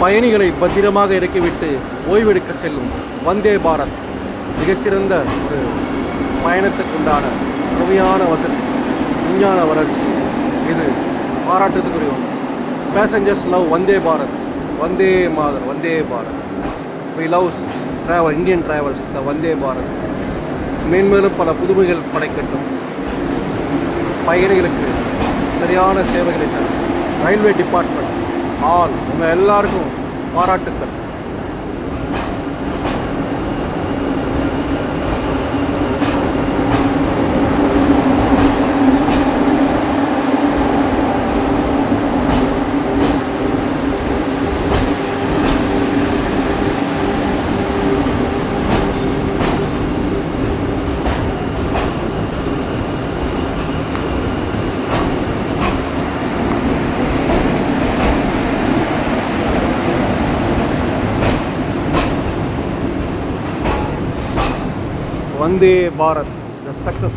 பயணிகளை பத்திரமாக இறக்கிவிட்டு ஓய்வெடுக்க செல்லும் வந்தே பாரத் மிகச்சிறந்த ஒரு பயணத்துக்குண்டான அருமையான வசதி, விஞ்ஞான வளர்ச்சி. இது பாராட்டுக்குரிய ஒன்று. Passengers love Vande Bharat, Vande Matar, Vande Bharat. We loves travel, Indian travels, the Vande Bharat. மேன்மேலும் பல புதுமைகள் படைக்கட்டும். பயணிகளுக்கு சரியான சேவைகளை தரும் ரயில்வே டிபார்ட்மெண்ட் ஆல் உங்கள் எல்லாருக்கும் பாராட்டுக்கள். Vande Bharat, the success.